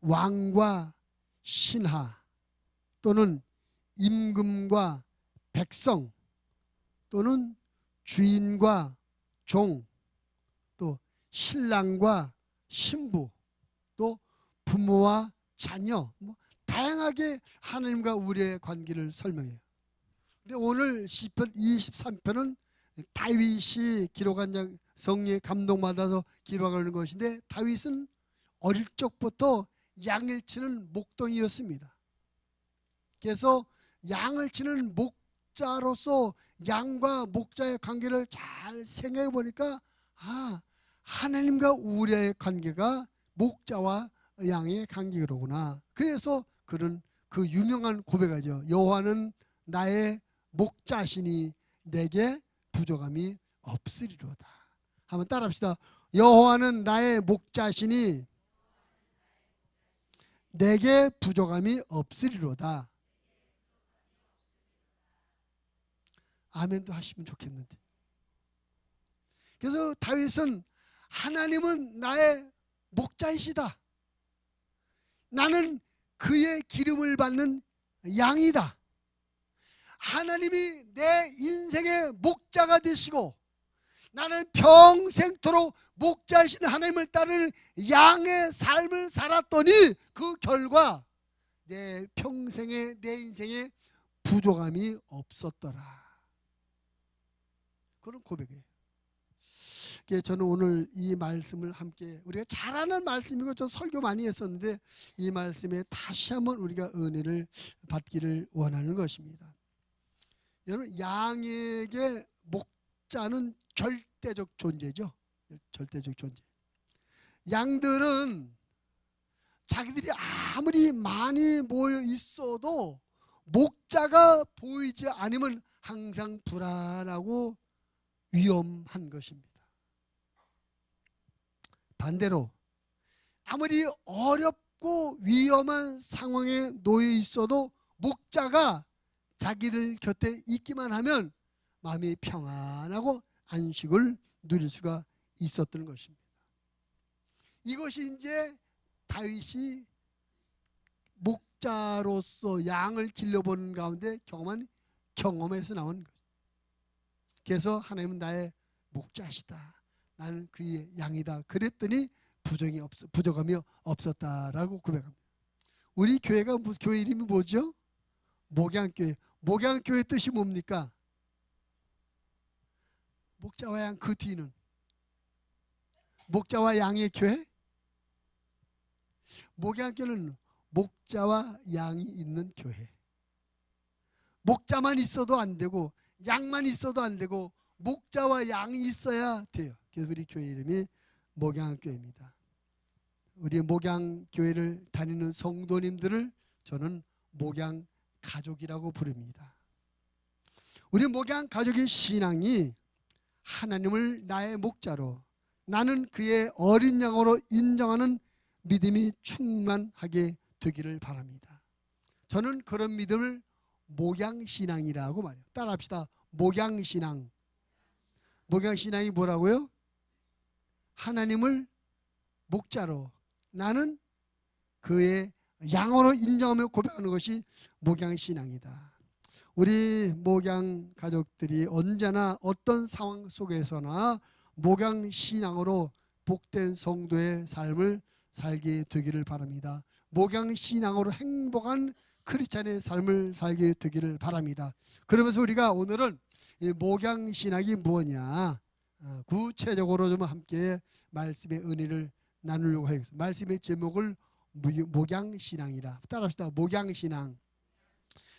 왕과 신하 또는 임금과 백성 또는 주인과 종 또 신랑과 신부 또 부모와 자녀 다양하게 하나님과 우리의 관계를 설명해요. 근데 오늘 시편 23편은 다윗이 기록한 성령의 감동받아서 기록하는 것인데 다윗은 어릴 적부터 양을 치는 목동이었습니다. 그래서 양을 치는 목자로서 양과 목자의 관계를 잘 생각해 보니까 하나님과 우리의 관계가 목자와 양의 관계로구나. 그래서 그는 그 유명한 고백하죠. 여호와는 나의 목자시니 내게 부족함이 없으리로다. 한번 따라합시다. 여호와는 나의 목자시니 내게 부족함이 없으리로다. 아멘도 하시면 좋겠는데. 그래서 다윗은 하나님은 나의 목자이시다. 나는 그의 기름을 받는 양이다. 하나님이 내 인생의 목자가 되시고 나는 평생토록 목자이신 하나님을 따르는 양의 삶을 살았더니 그 결과 내 평생에 내 인생에 부족함이 없었더라. 그런 고백이에요. 저는 오늘 이 말씀을 함께 우리가 잘 아는 말씀이고 저 설교 많이 했었는데 이 말씀에 다시 한번 우리가 은혜를 받기를 원하는 것입니다. 여러분, 양에게 목자는 절대적 존재죠. 절대적 존재. 양들은 자기들이 아무리 많이 모여 있어도 목자가 보이지 않으면 항상 불안하고 위험한 것입니다. 반대로 아무리 어렵고 위험한 상황에 놓여 있어도 목자가 자기들 곁에 있기만 하면 마음이 평안하고 안식을 누릴 수가 있었던 것입니다. 이것이 이제 다윗이 목자로서 양을 길러보는 가운데 경험한 경험에서 나온 것. 그래서 하나님은 나의 목자시다. 나는 그의 양이다. 그랬더니 부족함이 없었다라고 고백합니다. 우리 교회가 무슨 교회 이름이 뭐죠? 목양교회. 목양교회 뜻이 뭡니까? 목자와 양, 그 뒤는 목자와 양의 교회? 목양교회는 목자와 양이 있는 교회. 목자만 있어도 안 되고 양만 있어도 안 되고 목자와 양이 있어야 돼요. 그래서 우리 교회 이름이 목양교회입니다. 우리 목양교회를 다니는 성도님들을 저는 목양가족이라고 부릅니다. 우리 목양가족의 신앙이 하나님을 나의 목자로 나는 그의 어린 양으로 인정하는 믿음이 충만하게 되기를 바랍니다. 저는 그런 믿음을 목양신앙이라고 말해요. 따라합시다. 목양신앙. 목양신앙이 뭐라고요? 하나님을 목자로 나는 그의 양으로 인정하며 고백하는 것이 목양신앙이다. 우리 목양 가족들이 언제나 어떤 상황 속에서나 목양신앙으로 복된 성도의 삶을 살게 되기를 바랍니다. 목양신앙으로 행복한 크리스찬의 삶을 살게 되기를 바랍니다. 그러면서 우리가 오늘은 이 목양신앙이 뭐냐 구체적으로 좀 함께 말씀의 은혜를 나누려고 하겠습니다. 말씀의 제목을 목양신앙이라. 따라합시다. 목양신앙.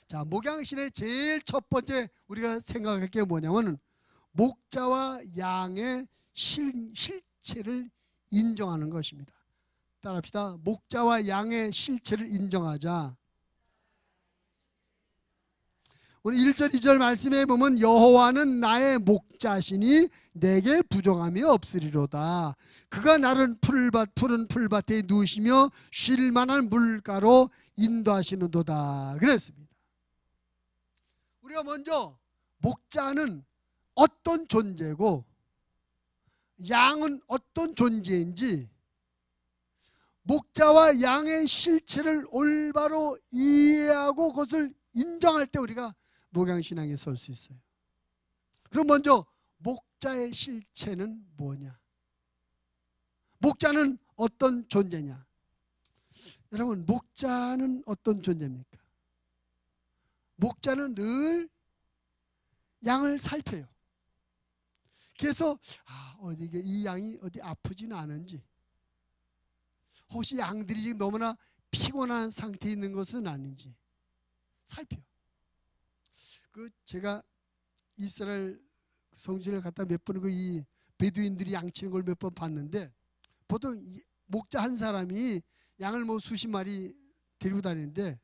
자, 목양신의 제일 첫 번째 우리가 생각할 게 뭐냐면 목자와 양의 실체를 인정하는 것입니다. 따라합시다. 목자와 양의 실체를 인정하자. 오늘 1절 2절 말씀에 보면 여호와는 나의 목자시니 내게 부족함이 없으리로다. 그가 나를 푸른 풀밭에 누우시며 쉴 만한 물가로 인도하시는도다. 그랬습니다. 우리가 먼저 목자는 어떤 존재고 양은 어떤 존재인지 목자와 양의 실체를 올바로 이해하고 그것을 인정할 때 우리가 목양신앙에 설 수 있어요. 그럼 먼저 목자의 실체는 뭐냐? 목자는 어떤 존재냐? 여러분, 목자는 어떤 존재입니까? 목자는 늘 양을 살펴요. 그래서 어디 이 양이 어디 아프지는 않은지, 혹시 양들이 지금 너무나 피곤한 상태에 있는 것은 아닌지 살펴요. 제가 이스라엘 성지를 갔다 몇 번 이 베두인들이 양치는 걸 몇 번 봤는데, 보통 목자 한 사람이 양을 뭐 수십 마리 데리고 다니는데,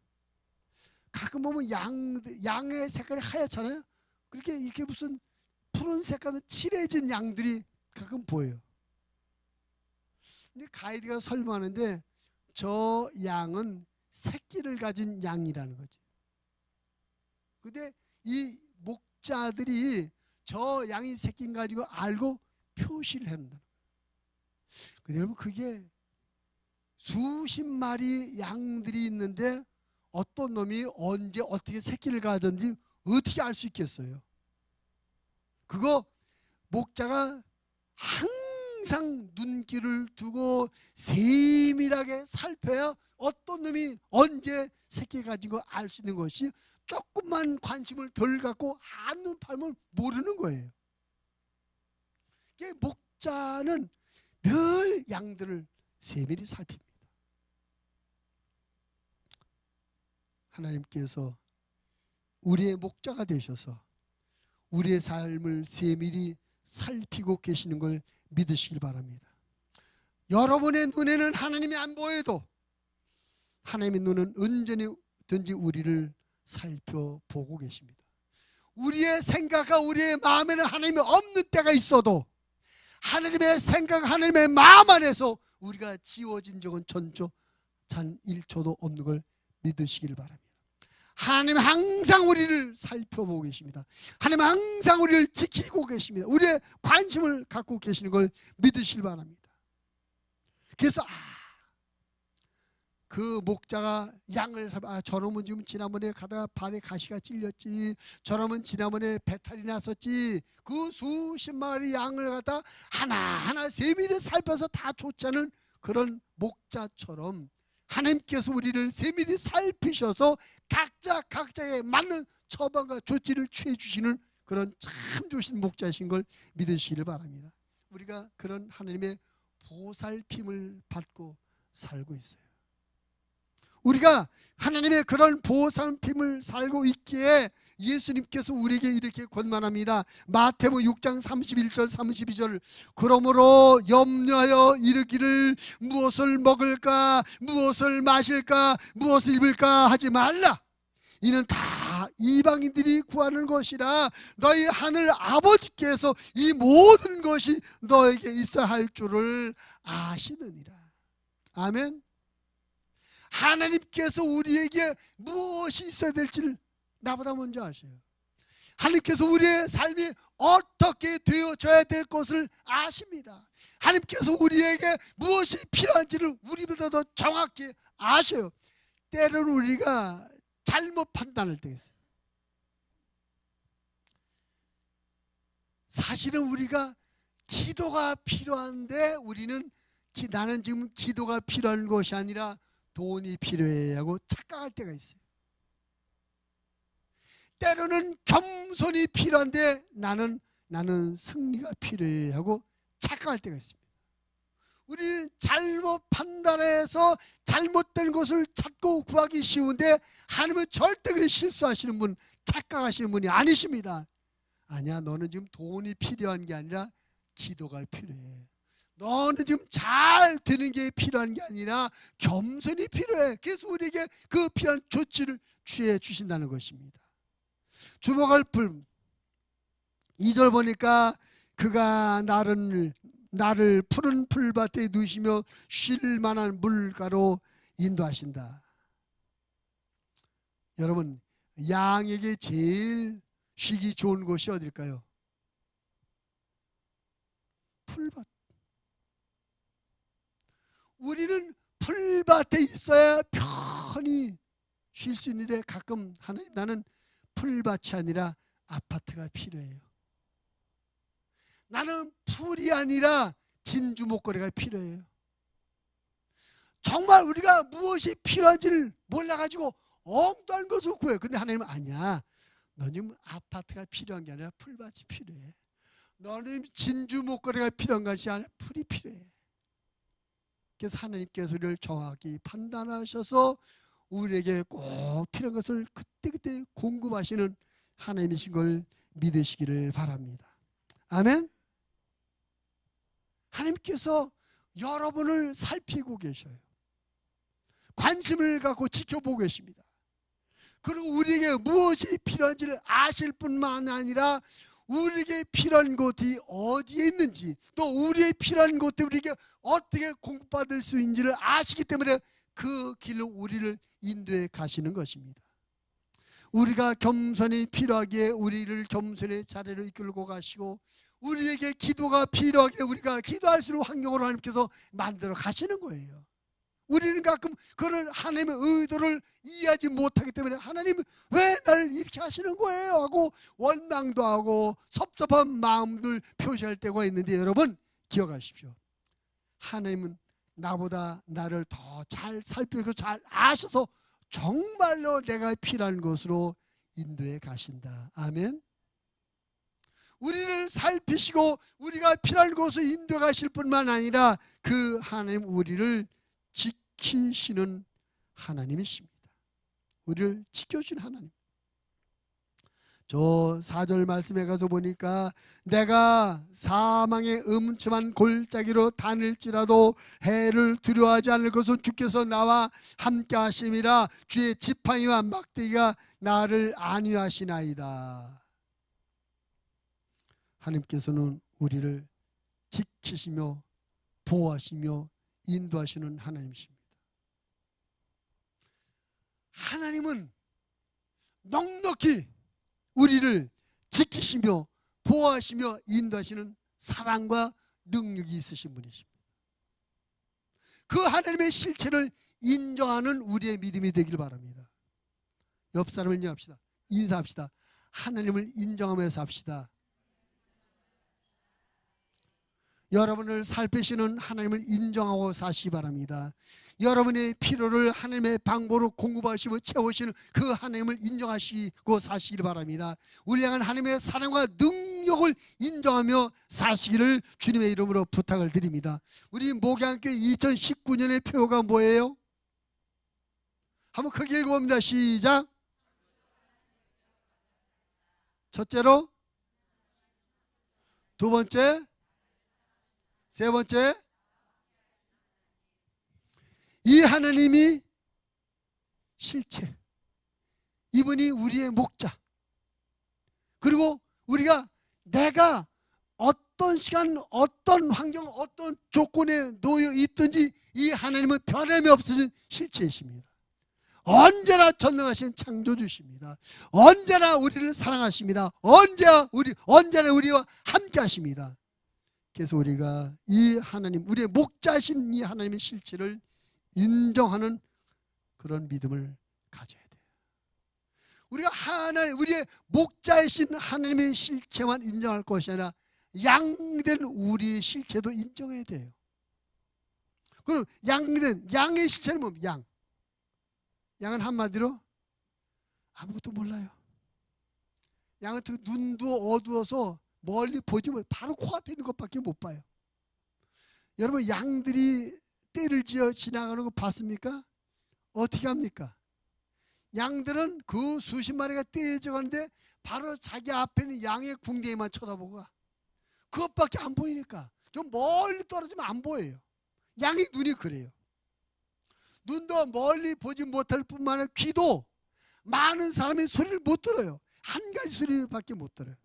가끔 보면 양의 색깔이 하얗잖아요. 그렇게 이렇게 무슨 푸른 색깔로 칠해진 양들이 가끔 보여요. 근데 가이드가 설명하는데 저 양은 새끼를 가진 양이라는 거죠. 근데 이 목자들이 저 양이 새끼인 가지고 알고 표시를 한다. 근데 여러분, 그게 수십 마리 양들이 있는데 어떤 놈이 언제 어떻게 새끼를 가졌는지 어떻게 알 수 있겠어요? 그거 목자가 항상 눈길을 두고 세밀하게 살펴야 어떤 놈이 언제 새끼 가지고 알 수 있는 것이, 조금만 관심을 덜 갖고 한눈 팔면 모르는 거예요. 목자는 늘 양들을 세밀히 살핍니다. 하나님께서 우리의 목자가 되셔서 우리의 삶을 세밀히 살피고 계시는 걸 믿으시길 바랍니다. 여러분의 눈에는 하나님이 안 보여도 하나님의 눈은 언제든지 우리를 살펴보고 계십니다. 우리의 생각과 우리의 마음에는 하나님이 없는 때가 있어도 하나님의 생각, 하나님의 마음 안에서 우리가 지워진 적은 전초 단 1초도 없는 걸 믿으시길 바랍니다. 하나님 항상 우리를 살펴보고 계십니다. 하나님 항상 우리를 지키고 계십니다. 우리의 관심을 갖고 계시는 걸 믿으시길 바랍니다. 그래서 그 목자가 양을 저놈은 지금 지난번에 가다가 발에 가시가 찔렸지, 저놈은 지난번에 배탈이 났었지, 그 수십 마리 양을 갖다 하나하나 세밀히 살펴서 다 쫓아는 그런 목자처럼 하나님께서 우리를 세밀히 살피셔서 각자에 맞는 처방과 조치를 취해 주시는 그런 참 좋으신 목자이신 걸 믿으시기를 바랍니다. 우리가 그런 하나님의 보살핌을 받고 살고 있어요. 우리가 하나님의 그런 보살핌을 살고 있기에 예수님께서 우리에게 이렇게 권면합니다. 마태복음 6장 31절 32절 그러므로 염려하여 이르기를 무엇을 먹을까 무엇을 마실까 무엇을 입을까 하지 말라. 이는 다 이방인들이 구하는 것이라 너희 하늘 아버지께서 이 모든 것이 너에게 있어야 할 줄을 아시느니라. 아멘. 하나님께서 우리에게 무엇이 있어야 될지를 나보다 먼저 아셔요. 하나님께서 우리의 삶이 어떻게 되어져야 될 것을 아십니다. 하나님께서 우리에게 무엇이 필요한지를 우리보다 더 정확히 아셔요. 때로는 우리가 잘못 판단할 때가 있어요. 사실은 우리가 기도가 필요한데 우리는 나는 지금 기도가 필요한 것이 아니라 돈이 필요해 하고 착각할 때가 있어요. 때로는 겸손이 필요한데 나는 승리가 필요해 하고 착각할 때가 있습니다. 우리는 잘못 판단해서 잘못된 것을 찾고 구하기 쉬운데 하나님은 절대 그렇게 실수하시는 분, 착각하시는 분이 아니십니다. 아니야, 너는 지금 돈이 필요한 게 아니라 기도가 필요해. 너는 지금 잘 되는 게 필요한 게 아니라 겸손이 필요해. 그래서 우리에게 그 필요한 조치를 취해 주신다는 것입니다. 주목할 풀 2절 보니까 그가 나를 푸른 풀밭에 누시며 쉴 만한 물가로 인도하신다. 여러분, 양에게 제일 쉬기 좋은 곳이 어딜까요? 풀밭. 우리는 풀 풀밭에 있어야 편히 쉴 수 있는데 가끔 하나님, 나는 풀밭이 아니라 아파트가 필요해요. 나는 풀이 아니라 진주 목걸이가 필요해요. 정말 우리가 무엇이 필요한지를 몰라가지고 엉뚱한 것을 구해요. 근데 하나님은 아니야. 너는 아파트가 필요한 게 아니라 풀밭이 필요해. 너는 진주 목걸이가 필요한 것이 아니라 풀이 필요해. 그래서 하나님께서 우리를 정확히 판단하셔서 우리에게 꼭 필요한 것을 그때그때 공급하시는 하나님이신 걸 믿으시기를 바랍니다. 아멘. 하나님께서 여러분을 살피고 계셔요. 관심을 갖고 지켜보고 계십니다. 그리고 우리에게 무엇이 필요한지를 아실 뿐만 아니라 우리에게 필요한 것이 어디에 있는지, 또 우리의 필요한 것들이 우리에게 어떻게 공급받을 수 있는지를 아시기 때문에 그 길로 우리를 인도해 가시는 것입니다. 우리가 겸손이 필요하기에 우리를 겸손의 자리로 이끌고 가시고, 우리에게 기도가 필요하기에 우리가 기도할 수 있는 환경으로 하나님께서 만들어 가시는 거예요. 우리는 가끔 그런 하나님의 의도를 이해하지 못하기 때문에 하나님 왜 나를 이렇게 하시는 거예요 하고 원망도 하고 섭섭한 마음을 표시할 때가 있는데, 여러분 기억하십시오. 하나님은 나보다 나를 더 잘 살피고 잘 아셔서 정말로 내가 필요한 곳으로 인도해 가신다. 아멘. 우리를 살피시고 우리가 필요한 곳으로 인도해 가실 뿐만 아니라 그 하나님 우리를 지키시는 하나님이십니다. 우리를 지켜주신 하나님. 저 4절 말씀에 가서 보니까 내가 사망의 음침한 골짜기로 다닐지라도 해를 두려워하지 않을 것은 주께서 나와 함께 하심이라. 주의 지팡이와 막대기가 나를 안위하시나이다. 하나님께서는 우리를 지키시며 보호하시며 인도하시는 하나님이십니다. 하나님은 넉넉히 우리를 지키시며 보호하시며 인도하시는 사랑과 능력이 있으신 분이십니다. 그 하나님의 실체를 인정하는 우리의 믿음이 되길 바랍니다. 옆 사람을 인정합시다. 인사합시다. 하나님을 인정하면서 합시다. 여러분을 살피시는 하나님을 인정하고 사시기 바랍니다. 여러분의 필요를 하나님의 방법으로 공급하시고 채우시는 그 하나님을 인정하시고 사시길 바랍니다. 우리 향한 하나님의 사랑과 능력을 인정하며 사시기를 주님의 이름으로 부탁을 드립니다. 우리 목양교회 2019년의 표가 뭐예요? 한번 크게 읽어봅니다. 시작. 첫째로, 두 번째, 세 번째, 이 하나님이 실체, 이분이 우리의 목자. 그리고 우리가 내가 어떤 시간, 어떤 환경, 어떤 조건에 놓여 있든지 이 하나님은 변함이 없으신 실체이십니다. 언제나 전능하신 창조주십니다. 언제나 우리를 사랑하십니다. 언제나 우리와 함께 하십니다. 그래서 우리가 이 하나님, 우리의 목자신 이 하나님의 실체를 인정하는 그런 믿음을 가져야 돼요. 우리가 우리의 목자이신 하나님의 실체만 인정할 것이 아니라 양된 우리의 실체도 인정해야 돼요. 그럼 양의 실체는 뭡니까? 양은 한마디로 아무것도 몰라요. 양은 눈도 어두워서 멀리 보지 못해요. 바로 코앞에 있는 것밖에 못 봐요. 여러분, 양들이 떼를 지어 지나가는 거 봤습니까? 어떻게 합니까? 양들은 그 수십 마리가 떼에 져가는데 바로 자기 앞에 있는 양의 궁뎅이만 쳐다보고 가. 그것밖에 안 보이니까 좀 멀리 떨어지면 안 보여요. 양의 눈이 그래요. 눈도 멀리 보지 못할 뿐만 아니라 귀도 많은 사람의 소리를 못 들어요. 한 가지 소리밖에 못 들어요.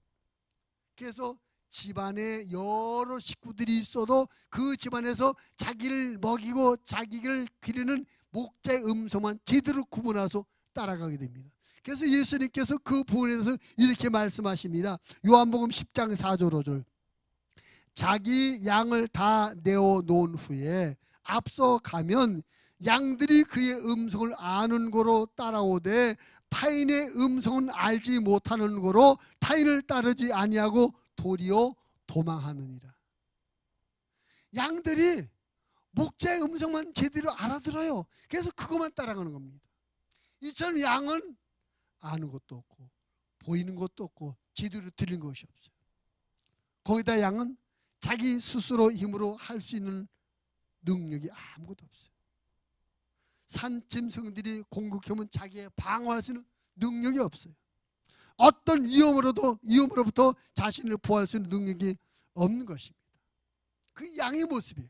그래서 집안에 여러 식구들이 있어도 그 집안에서 자기를 먹이고 자기를 기르는 목자의 음성만 제대로 구분해서 따라가게 됩니다. 그래서 예수님께서 그 부분에 대해서 이렇게 말씀하십니다. 요한복음 10장 4절 5절. 자기 양을 다 내어놓은 후에 앞서 가면 양들이 그의 음성을 아는 고로 따라오되 타인의 음성은 알지 못하는 고로 타인을 따르지 아니하고 도리어 도망하느니라. 양들이 목자의 음성만 제대로 알아들어요. 그래서 그것만 따라가는 겁니다. 이처럼 양은 아는 것도 없고 보이는 것도 없고 제대로 들린 것이 없어요. 거기다 양은 자기 스스로 힘으로 할 수 있는 능력이 아무것도 없어요. 산짐승들이 공격하면 자기의 방어할 수 있는 능력이 없어요. 어떤 위험으로부터 자신을 보호할 수 있는 능력이 없는 것입니다. 그 양의 모습이에요.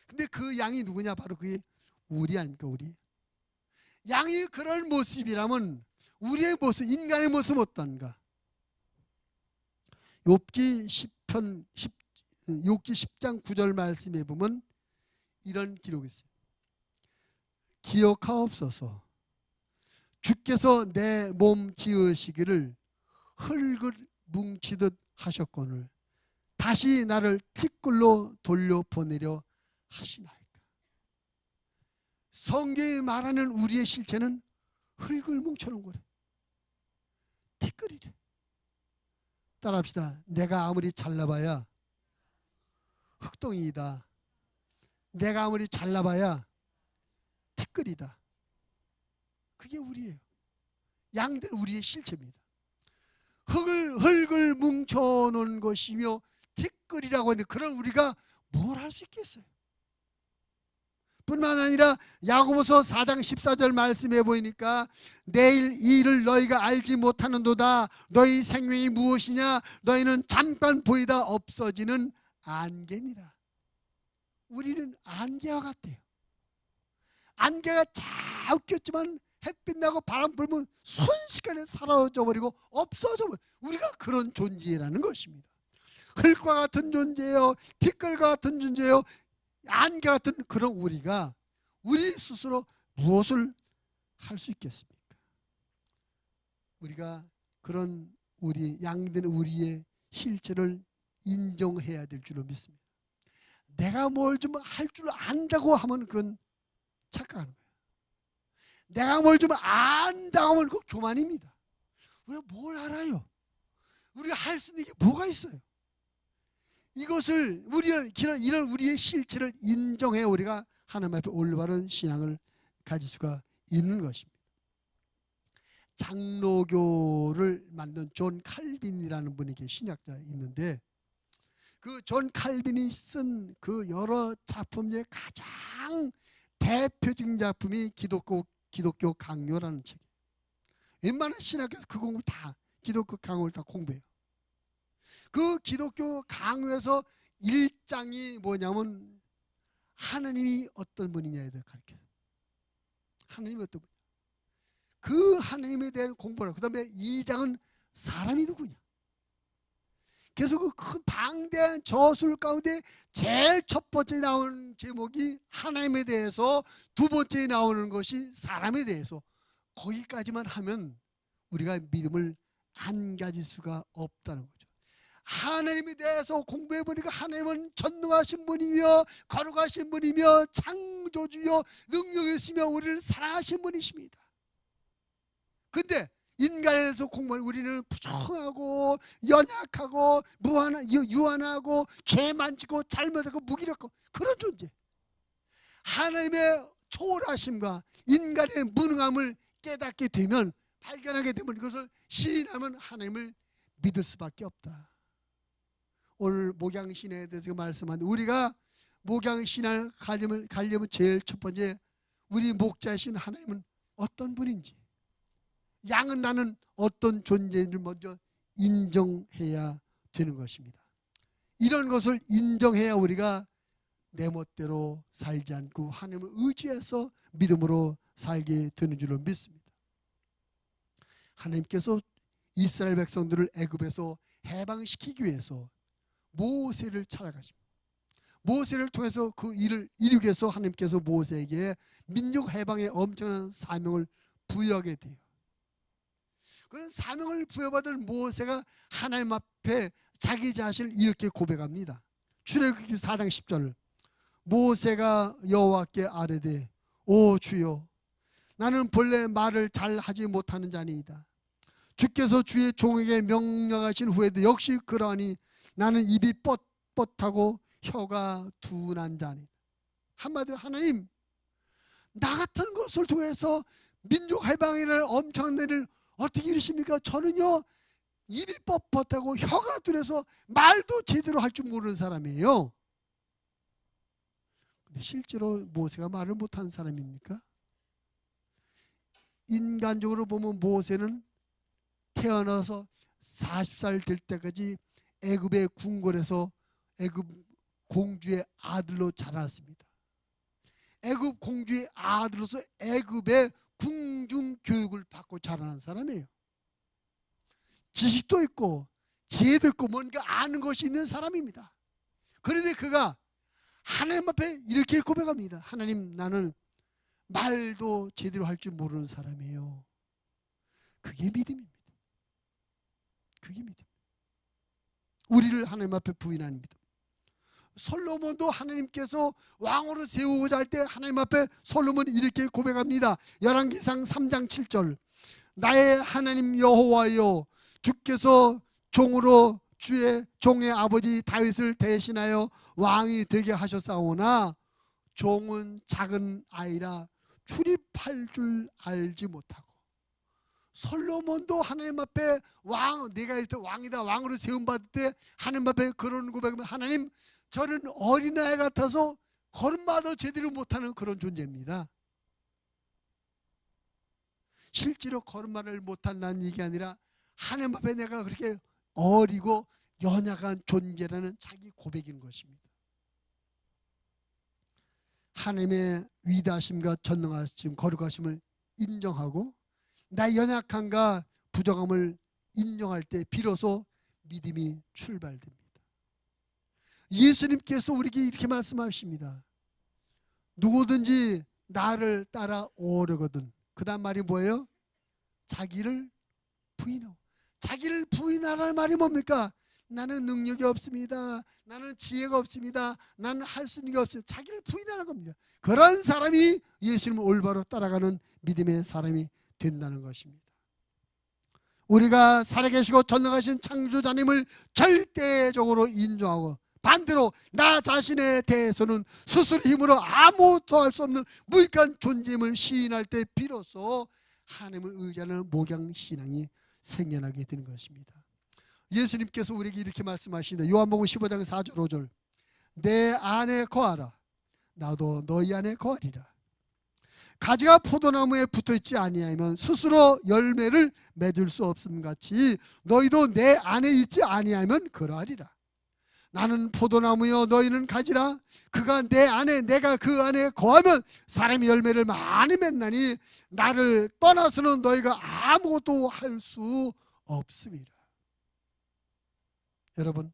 근데 그 양이 누구냐? 바로 그게 우리 아닙니까? 우리. 양이 그런 모습이라면 우리의 모습, 인간의 모습은 어떤가? 욥기 10장 9절 말씀에 보면 이런 기록이 있어요. 기억하옵소서. 주께서 내 몸 지으시기를 흙을 뭉치듯 하셨거늘 다시 나를 티끌로 돌려보내려 하시나이까. 성경이 말하는 우리의 실체는 흙을 뭉쳐놓은 거래. 티끌이래. 따라합시다. 내가 아무리 잘나봐야 흙덩이이다. 내가 아무리 잘나봐야 티끌이다. 그게 우리예요. 양들 우리의 실체입니다. 흙을 뭉쳐놓은 것이며 티끌이라고 하는데 그런 우리가 뭘 할 수 있겠어요? 뿐만 아니라 야고보서 4장 14절 말씀해 보이니까 내일 이 일을 너희가 알지 못하는도다. 너희 생명이 무엇이냐? 너희는 잠깐 보이다 없어지는 안개니라. 우리는 안개와 같대요. 안개가 잘 꼈지만 햇빛 나고 바람 불면 순식간에 사라져 버리고 없어져 버려. 우리가 그런 존재라는 것입니다. 흙과 같은 존재예요. 티끌과 같은 존재예요. 안개 같은 그런 우리가 우리 스스로 무엇을 할 수 있겠습니까? 우리가 그런 우리 양된 우리의 실체를 인정해야 될 줄로 믿습니다. 내가 뭘 좀 할 줄 안다고 하면 그건 착각하는 거예요. 내가 뭘 좀 안다고 하면 그건 교만입니다. 우리가 뭘 알아요? 우리가 할 수 있는 게 뭐가 있어요? 이것을 이런 우리의 실체를 인정해 우리가 하나님 앞에 올바른 신앙을 가질 수가 있는 것입니다. 장로교를 만든 존 칼빈이라는 분이 신학자 있는데 그 존 칼빈이 쓴 그 여러 작품 중에 가장 대표적인 작품이 기독교 강요라는 책이에요. 웬만한 신학에서 그 공부를 다 기독교 강요를 다 공부해요. 그 기독교 강요에서 1장이 뭐냐면 하나님이 어떤 분이냐에 대해 가르쳐요. 하나님이 어떤 분이냐. 그 하나님에 대한 공부를 하고 그 다음에 2장은 사람이 누구냐. 그래서 그 큰 방대한 저술 가운데 제일 첫 번째 나오는 제목이 하나님에 대해서, 두 번째 나오는 것이 사람에 대해서. 거기까지만 하면 우리가 믿음을 안 가질 수가 없다는 거죠. 하나님에 대해서 공부해보니까 하나님은 전능하신 분이며 거룩하신 분이며 창조주여 능력이 있으며 우리를 사랑하신 분이십니다. 근데 인간에 대해서 공부하는 우리는 부정하고 연약하고 유한하고 죄 많지고 잘못하고 무기력하고 그런 존재. 하나님의 초월하심과 인간의 무능함을 깨닫게 되면, 발견하게 되면 이것을 시인하면 하나님을 믿을 수밖에 없다. 오늘 목양신에 대해서 말씀하는데 우리가 목양신을 가려면 제일 첫 번째 우리 목자이신 하나님은 어떤 분인지, 양은 나는 어떤 존재인지를 먼저 인정해야 되는 것입니다. 이런 것을 인정해야 우리가 내 멋대로 살지 않고 하나님을 의지해서 믿음으로 살게 되는 줄로 믿습니다. 하나님께서 이스라엘 백성들을 애굽에서 해방시키기 위해서 모세를 찾아가십니다. 모세를 통해서 그 일을 이루기 위해서 하나님께서 모세에게 민족 해방의 엄청난 사명을 부여하게 돼요. 그런 사명을 부여받은 모세가 하나님 앞에 자기 자신을 이렇게 고백합니다. 출애굽기 4장 10절 모세가 여호와께 아뢰되 오 주여, 나는 본래 말을 잘 하지 못하는 자니이다. 주께서 주의 종에게 명령하신 후에도 역시 그러하니 나는 입이 뻣뻣하고 혀가 둔한 자니. 한마디로 하나님, 나 같은 것을 통해서 민족 해방을 엄청난 일을 어떻게 이루십니까? 저는요 입이 뻣뻣하고 혀가 둔해서 말도 제대로 할 줄 모르는 사람이에요. 근데 실제로 모세가 말을 못하는 사람입니까? 인간적으로 보면 모세는 태어나서 40살 될 때까지 애굽의 궁궐에서 애굽 공주의 아들로 자랐습니다. 애굽 공주의 아들로서 애굽의 궁중 교육을 받고 자라난 사람이에요. 지식도 있고 지혜도 있고 뭔가 아는 것이 있는 사람입니다. 그런데 그가 하나님 앞에 이렇게 고백합니다. 하나님, 나는 말도 제대로 할 줄 모르는 사람이에요. 그게 믿음입니다. 그게 믿음. 우리를 하나님 앞에 부인하는 믿음. 솔로몬도 하나님께서 왕으로 세우고자 할 때 하나님 앞에 솔로몬이 이렇게 고백합니다. 열왕기상 3장 7절. 나의 하나님 여호와여, 주께서 종으로 주의 종의 아버지 다윗을 대신하여 왕이 되게 하셨사오나 종은 작은 아이라 출입할 줄 알지 못하고. 솔로몬도 하나님 앞에 내가 이렇게 왕이다, 왕으로 세움받을 때 하나님 앞에 그런 고백하면, 하나님, 저는 어린아이 같아서 걸음마도 제대로 못하는 그런 존재입니다. 실제로 걸음마를 못한다는 얘기 아니라 하나님 앞에 내가 그렇게 어리고 연약한 존재라는 자기 고백인 것입니다. 하나님의 위대하심과 전능하심, 거룩하심을 인정하고 나의 연약함과 부정함을 인정할 때 비로소 믿음이 출발됩니다. 예수님께서 우리에게 이렇게 말씀하십니다. 누구든지 나를 따라오려거든. 그 다음 말이 뭐예요? 자기를 부인하고. 자기를 부인하라는 말이 뭡니까? 나는 능력이 없습니다. 나는 지혜가 없습니다. 나는 할 수 있는 게 없어요. 자기를 부인하는 겁니다. 그런 사람이 예수님을 올바로 따라가는 믿음의 사람이 된다는 것입니다. 우리가 살아계시고 전능하신 창조자님을 절대적으로 인정하고 반대로 나 자신에 대해서는 스스로 힘으로 아무것도 할 수 없는 무익한 존재임을 시인할 때 비로소 하나님을 의지하는 목양신앙이 생겨나게 되는 것입니다. 예수님께서 우리에게 이렇게 말씀하십니다. 요한복음 15장 4절 5절. 내 안에 거하라. 나도 너희 안에 거하리라. 가지가 포도나무에 붙어있지 아니하면 스스로 열매를 맺을 수 없음 같이 너희도 내 안에 있지 아니하면 그러하리라. 나는 포도나무여 너희는 가지라. 그가 내 안에 내가 그 안에 거하면 사람이 열매를 많이 맺나니 나를 떠나서는 너희가 아무것도 할 수 없습니다. 여러분,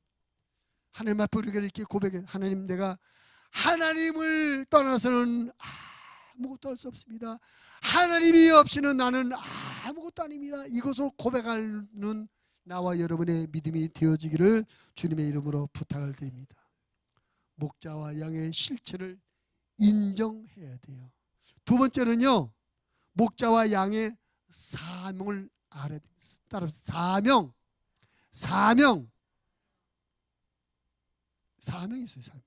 하나님 앞에 우리가 이렇게 고백해. 하나님, 내가 하나님을 떠나서는 아무것도 할 수 없습니다. 하나님이 없이는 나는 아무것도 아닙니다. 이것을 고백하는 나와 여러분의 믿음이 되어지기를 주님의 이름으로 부탁을 드립니다. 목자와 양의 실체를 인정해야 돼요. 두 번째는요, 목자와 양의 사명을 알아야 됩니다. 따라서 사명이 있어요. 사명.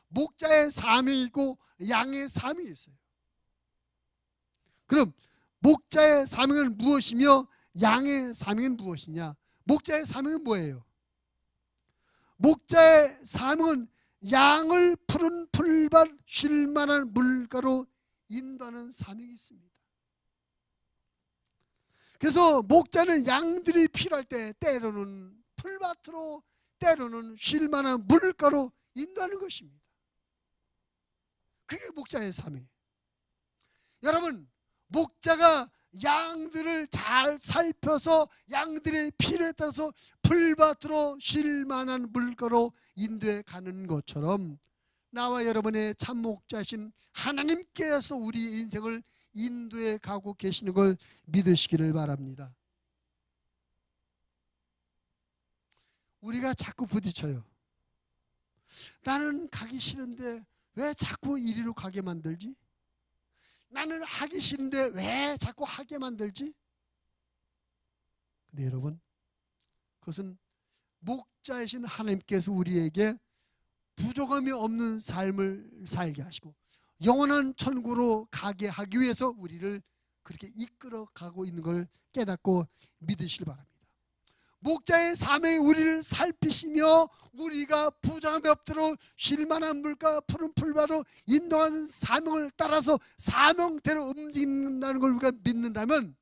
목자의 사명이 있고 양의 사명이 있어요. 그럼 목자의 사명은 무엇이며 양의 사명은 무엇이냐? 목자의 사명은 뭐예요? 목자의 사명은 양을 푸른 풀밭 쉴 만한 물가로 인도하는 사명이 있습니다. 그래서 목자는 양들이 필요할 때 때로는 풀밭으로 때로는 쉴 만한 물가로 인도하는 것입니다. 그게 목자의 사명이에요. 여러분, 목자가 양들을 잘 살펴서 양들의 필요에 따라서 풀밭으로 쉴 만한 물가로 인도해 가는 것처럼 나와 여러분의 참 목자신 하나님께서 우리 인생을 인도해 가고 계시는 걸 믿으시기를 바랍니다. 우리가 자꾸 부딪혀요. 나는 가기 싫은데 왜 자꾸 이리로 가게 만들지? 나는 하기 싫은데 왜 자꾸 하게 만들지? 근데 여러분, 그것은 목자이신 하나님께서 우리에게 부족함이 없는 삶을 살게 하시고 영원한 천국으로 가게 하기 위해서 우리를 그렇게 이끌어 가고 있는 걸 깨닫고 믿으시길 바랍니다. 목자의 사명이 우리를 살피시며 우리가 부족함이 없도록 쉴만한 물과 푸른 풀바로 인도하는 사명을 따라서 사명대로 움직인다는 걸 우리가 믿는다면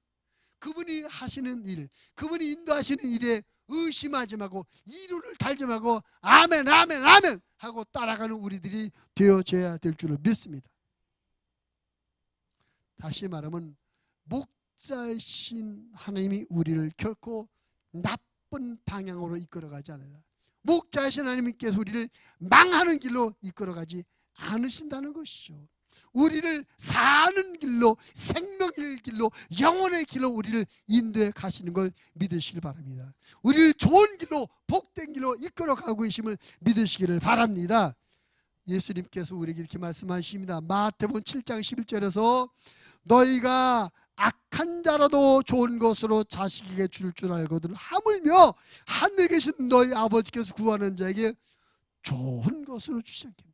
그분이 하시는 일, 그분이 인도하시는 일에 의심하지 말고 이루를 달지 말고 아멘 아멘 아멘 하고 따라가는 우리들이 되어져야 될 줄을 믿습니다. 다시 말하면 목자이신 하나님이 우리를 결코 나쁜 방향으로 이끌어가지 않아요. 목자이신 하나님께서 우리를 망하는 길로 이끌어가지 않으신다는 것이죠. 우리를 사는 길로, 생명의 길로, 영혼의 길로 우리를 인도해 가시는 걸 믿으시길 바랍니다. 우리를 좋은 길로, 복된 길로 이끌어가고 계심을 믿으시기를 바랍니다. 예수님께서 우리에게 이렇게 말씀하십니다. 마태복음 7장 11절에서 너희가 악한 자라도 좋은 것으로 자식에게 줄 알거든 하물며 하늘에 계신 너희 아버지께서 구하는 자에게 좋은 것으로 주시 않겠느냐.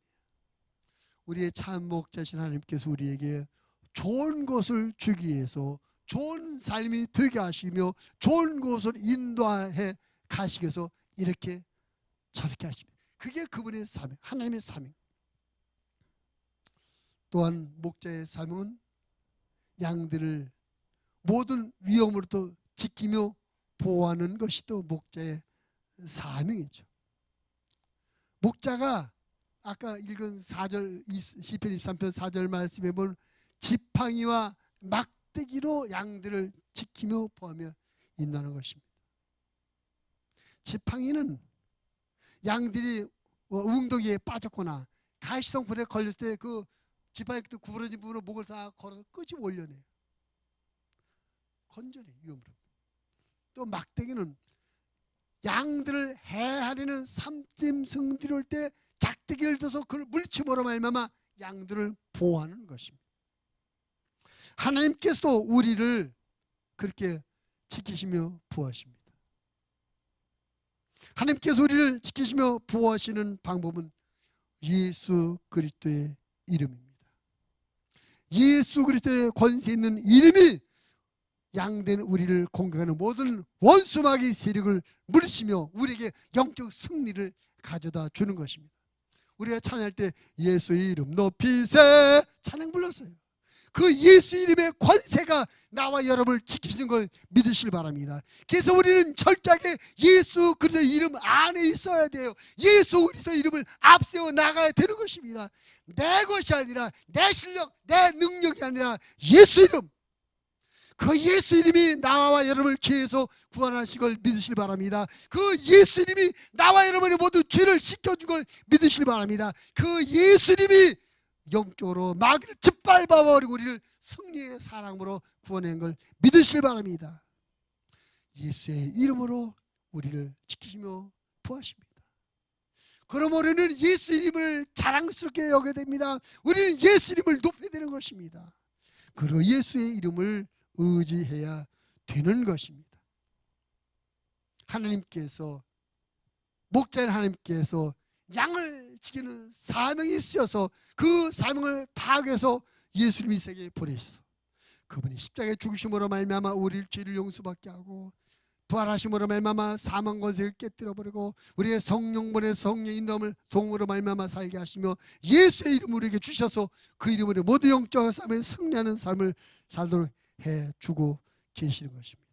우리의 참 목자신 하나님께서 우리에게 좋은 것을 주기 위해서 좋은 삶이 되게 하시며 좋은 곳을 인도해 가시기 위해서 이렇게 저렇게 하십니다. 그게 그분의 사명, 하나님의 사명. 또한 목자의 사명은 양들을 모든 위험으로부터 지키며 보호하는 것이 또 목자의 사명이죠. 목자가 아까 읽은 4절 시편 23편 4절 말씀에 보면 지팡이와 막대기로 양들을 지키며 보호하며 인도하는 것입니다. 지팡이는 양들이 웅덩이에 빠졌거나 가시덩굴에 걸렸을 때 그 지팡이 구부러진 부분으로 목을 싹 걸어서 끄집어 올려내요. 건전해, 위험으로. 또 막대기는 양들을 해하려는 삼짐승들이 올 때 작대기를 둬서 그걸 물침으로 말미암아 양들을 보호하는 것입니다. 하나님께서도 우리를 그렇게 지키시며 보호하십니다. 하나님께서 우리를 지키시며 보호하시는 방법은 예수 그리스도의 이름입니다. 예수 그리스도의 권세 있는 이름이 양된 우리를 공격하는 모든 원수마귀의 세력을 물리치며 우리에게 영적 승리를 가져다 주는 것입니다. 우리가 찬양할 때 예수의 이름 높이세 찬양 불렀어요. 그 예수 이름의 권세가 나와 여러분을 지키시는 걸 믿으시길 바랍니다. 그래서 우리는 철저하게 예수 그리스도의 이름 안에 있어야 돼요. 예수 그리스도의 이름을 앞세워 나가야 되는 것입니다. 내 것이 아니라 내 실력, 내 능력이 아니라 예수 이름, 그 예수 이름이 나와 여러분을 죄에서 구원하신 걸 믿으시길 바랍니다. 그 예수 이름이 나와 여러분의 모든 죄를 씻겨준 걸 믿으시길 바랍니다. 그 예수 이름이 영적으로 마귀를 짓밟아버리고 우리를 승리의 사랑으로 구원한 걸 믿으시길 바랍니다. 예수의 이름으로 우리를 지키시며 보호하십니다. 그러므로 우리는 예수 이름을 자랑스럽게 여겨야 됩니다. 우리는 예수 이름을 높여야 되는 것입니다. 그리고 예수의 이름을 의지해야 되는 것입니다. 하나님께서, 목자인 하나님께서 양을 지키는 사명이 있어서 그 사명을 다하기 위해서 예수님이 이 세계에 보내셔서 그분이 십자가에 죽으심으로 말미암아 우리를 죄를 용서받게 하고 부활하심으로 말미암아 사망 권세를 깨뜨려버리고 우리의 성령 보내 성령 인도함을 성으로 말미암아 살게 하시며 예수의 이름을 우리에게 주셔서 그 이름으로 모두 영적 삶에 승리하는 삶을 살도록 해주고 계시는 것입니다.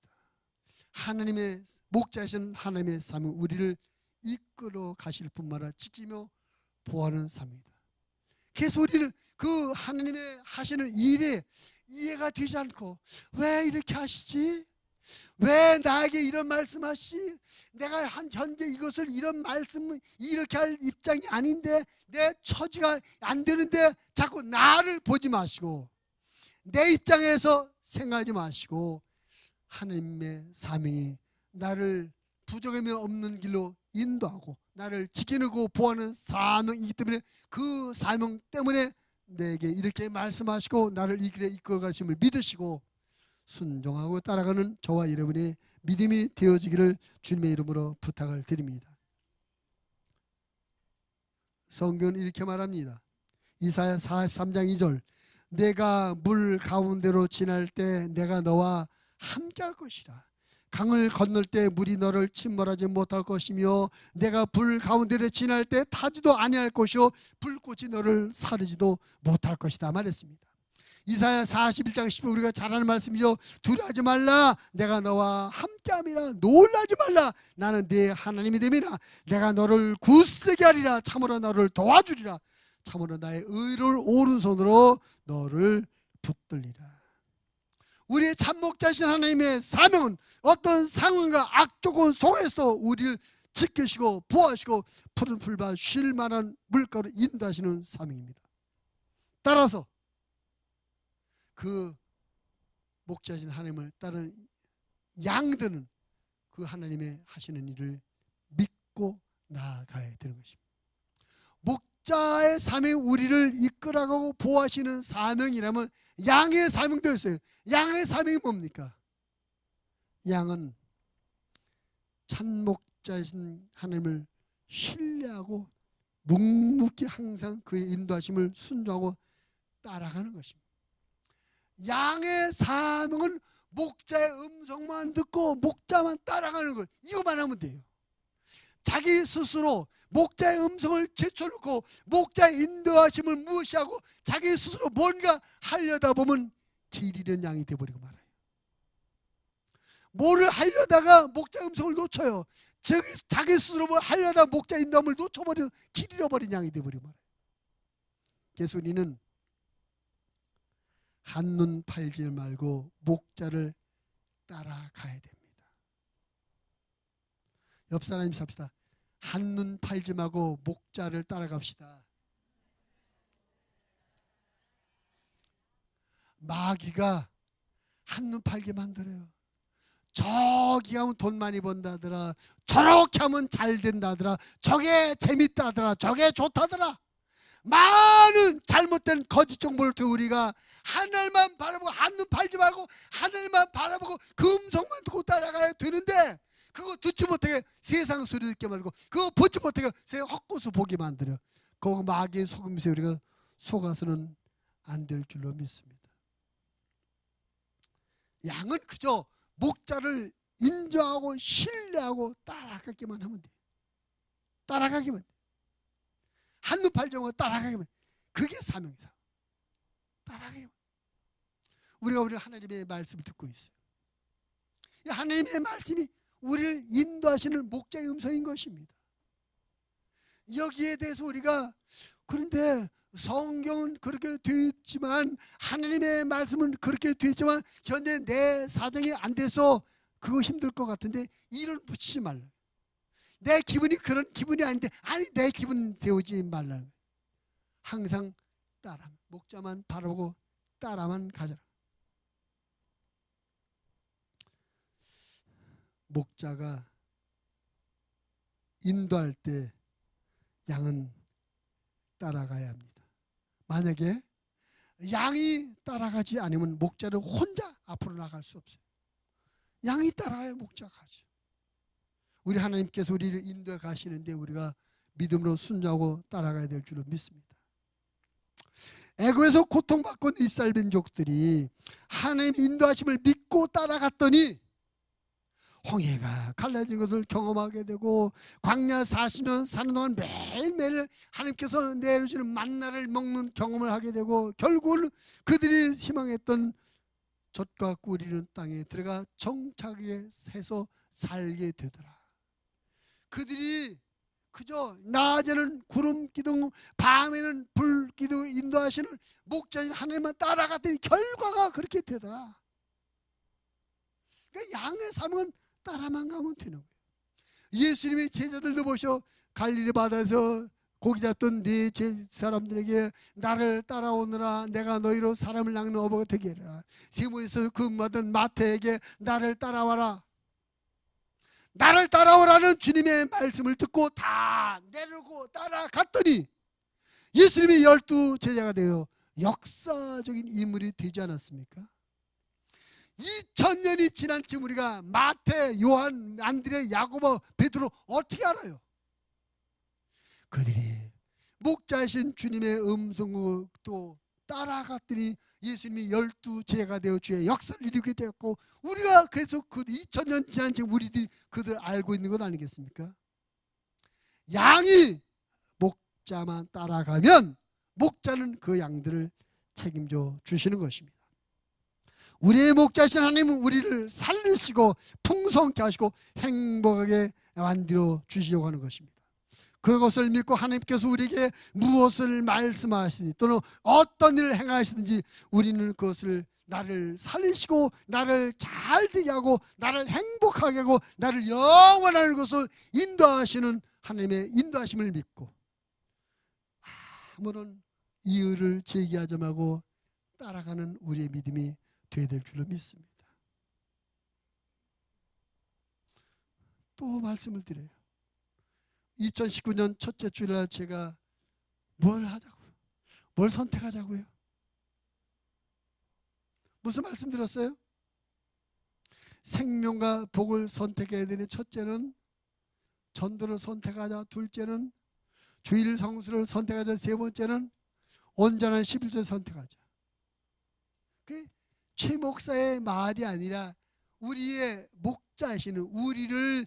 하나님의 목자이신 하나님의 삶은 우리를 이끌어 가실 뿐만 아니라 지키며 보호하는 삶입니다. 그래서 우리는 그 하나님의 하시는 일에 이해가 되지 않고 왜 이렇게 하시지? 왜 나에게 이런 말씀하시지? 내가 현재 이것을 이런 말씀을 이렇게 할 입장이 아닌데 내 처지가 안 되는데 자꾸 나를 보지 마시고 내 입장에서 생각하지 마시고 하나님의 사명이 나를 부족함이 없는 길로 인도하고 나를 지키고 보호하는 사명이기 때문에 그 사명 때문에 내게 이렇게 말씀하시고 나를 이 길에 이끌어 가심을 믿으시고 순종하고 따라가는 저와 여러분의 믿음이 되어지기를 주님의 이름으로 부탁을 드립니다. 성경은 이렇게 말합니다. 이사야 43장 2절, 내가 물 가운데로 지날 때 내가 너와 함께 할 것이라. 강을 건널 때 물이 너를 침몰하지 못할 것이며 내가 불 가운데로 지날 때 타지도 아니할 것이요 불꽃이 너를 사르지도 못할 것이다 말했습니다. 이사야 41장 10절 우리가 잘 아는 말씀이죠. 두려워하지 말라, 내가 너와 함께함이라. 놀라지 말라, 나는 네 하나님이 됨이라. 내가 너를 굳세게 하리라. 참으로 너를 도와주리라. 참으로 나의 의를 오른손으로 너를 붙들리라. 우리의 참목자신 하나님의 사명은 어떤 상황과 악조건 속에서도 우리를 지키시고 보호하시고 푸른 풀밭 쉴 만한 물가로 인도하시는 사명입니다. 따라서 그 목자신 하나님을 따르는 양들은 그 하나님의 하시는 일을 믿고 나아가야 되는 것입니다. 목자의 사명이 우리를 이끌어가고 보호하시는 사명이라면 양의 사명도 있어요. 양의 사명이 뭡니까? 양은 참목자신 하나님을 신뢰하고 묵묵히 항상 그의 인도하심을 순종하고 따라가는 것입니다. 양의 사명은 목자의 음성만 듣고 목자만 따라가는 것, 이거만 하면 돼요. 자기 스스로 목자의 음성을 제쳐놓고 목자의 인도하심을 무시하고 자기 스스로 뭔가 하려다 보면 길 잃은 양이 되어버리고 말아요. 뭐를 하려다가 목자의 음성을 놓쳐요. 자기 스스로 뭘 하려다 목자의 인도함을 놓쳐버려 길 잃어버린 양이 되어버리고 말아요. 그래서 우리는 한눈 팔지 말고 목자를 따라가야 됩니다. 옆 사람이 삽시다. 한눈 팔지 말고 목자를 따라갑시다. 마귀가 한눈 팔게 만들어요. 저기 하면 돈 많이 번다더라, 저렇게 하면 잘 된다더라, 저게 재밌다더라, 저게 좋다더라. 많은 잘못된 거짓 정보를 통해 우리가 하늘만 바라보고 한눈 팔지 말고 하늘만 바라보고 그 음성만 듣고 따라가야 되는데, 그거 듣지 못하게 세상 소리 듣게 말고 그거 보지 못하게 세상 헛것을 보게 만들어. 그거 마귀의 속임수에 우리가 속아서는 안 될 줄로 믿습니다. 양은 그저 목자를 인정하고 신뢰하고 따라가기만 하면 돼요. 따라가기만 돼요. 한눈 팔지 말고 따라가기만. 그게 사명이다. 따라가기만. 우리 하나님의 말씀을 듣고 있어요. 이 하나님의 말씀이 우리를 인도하시는 목자의 음성인 것입니다. 여기에 대해서 우리가, 그런데 성경은 그렇게 되어 있지만, 하나님의 말씀은 그렇게 되어 있지만 현재 내 사정이 안 돼서 그거 힘들 것 같은데 이런 붙이지 말라. 내 기분이 그런 기분이 아닌데, 아니 내 기분 세우지 말라. 항상 따라, 목자만 바라보고 따라만 가져라. 목자가 인도할 때 양은 따라가야 합니다. 만약에 양이 따라가지 않으면 목자는 혼자 앞으로 나갈 수 없어요. 양이 따라가야 목자가 가죠. 우리 하나님께서 우리를 인도해 가시는데 우리가 믿음으로 순종하고 따라가야 될 줄로 믿습니다. 애굽에서 고통받고 있는 이스라엘 민족들이 하나님 인도하심을 믿고 따라갔더니 홍해가 갈라진 것을 경험하게 되고, 광야 40년 사는 동안 매일매일 하나님께서 내려주는 만나를 먹는 경험을 하게 되고, 결국은 그들이 희망했던 젖과 꿀 이는 땅에 들어가 정착해 해서 살게 되더라. 그들이 그저 낮에는 구름 기둥, 밤에는 불 기둥 인도하시는 목자인 하나님만 따라갔더니 결과가 그렇게 되더라. 그러니까 양의 삶은 따라만 가면 되는 거예요. 예수님의 제자들도 보셔, 갈릴리 바다에서 고기 잡던 네 사람들에게 나를 따라오느라 내가 너희로 사람을 낚는 어부가 되게 해라. 세무에서 근무하던 마태에게 나를 따라와라. 나를 따라오라는 주님의 말씀을 듣고 다 내려고 따라갔더니 예수님이 12 제자가 되어 역사적인 인물이 되지 않았습니까? 2000년이 지난 지금 우리가 마태, 요한, 안드레, 야고보, 베드로 어떻게 알아요? 그들이 목자이신 주님의 음성을 또 따라갔더니 예수님이 12제가 되어 주의 역사를 이루게 되었고, 우리가 그래서 그 2000년 지난 지금 우리들이 그들 알고 있는 것 아니겠습니까? 양이 목자만 따라가면 목자는 그 양들을 책임져 주시는 것입니다. 우리의 목자이신 하나님은 우리를 살리시고 풍성케 하시고 행복하게 만들어 주시려고 하는 것입니다. 그것을 믿고 하나님께서 우리에게 무엇을 말씀하시니 또는 어떤 일을 행하시든지 우리는 그것을 나를 살리시고 나를 잘 되게 하고 나를 행복하게 하고 나를 영원한 것을 인도하시는 하나님의 인도하심을 믿고 아무런 이유를 제기하지 말고 따라가는 우리의 믿음이 되어야 될 줄로 믿습니다. 또 말씀을 드려요. 2019년 첫째 주일날 제가 뭘 하자고요? 뭘 선택하자고요? 무슨 말씀 드렸어요? 생명과 복을 선택해야 되니 첫째는 전도를 선택하자, 둘째는 주일 성수를 선택하자, 세 번째는 온전한 11조 선택하자. 그 최 목사의 말이 아니라 우리의 목자이시는 우리를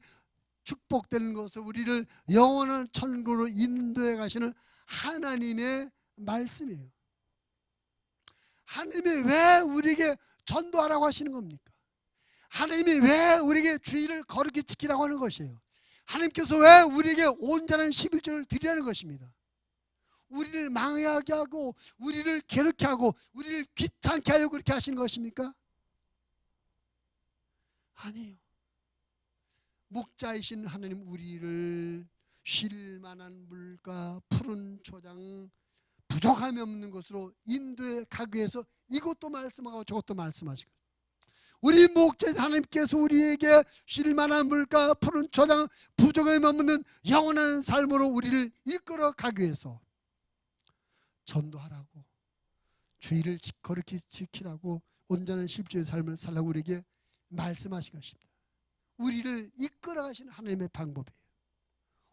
축복되는 것을 우리를 영원한 천국으로 인도해 가시는 하나님의 말씀이에요. 하나님이 왜 우리에게 전도하라고 하시는 겁니까? 하나님이 왜 우리에게 주의를 거룩히 지키라고 하는 것이에요? 하나님께서 왜 우리에게 온전한 11조를 드리라는 것입니다. 우리를 망하게 하고 우리를 괴롭게 하고 우리를 귀찮게 하려고 그렇게 하시는 것입니까? 아니에요. 목자이신 하나님 우리를 쉴 만한 물과 푸른 초장 부족함이 없는 것으로 인도에 가기 위해서 이것도 말씀하고 저것도 말씀하시고, 우리 목자이신 하나님께서 우리에게 쉴 만한 물과 푸른 초장 부족함이 없는 영원한 삶으로 우리를 이끌어 가기 위해서 전도하라고, 주의를 거룩히 지키라고, 온전한 11조의 삶을 살라고 우리에게 말씀하신 것입니다. 우리를 이끌어 가시는 하나님의 방법이에요.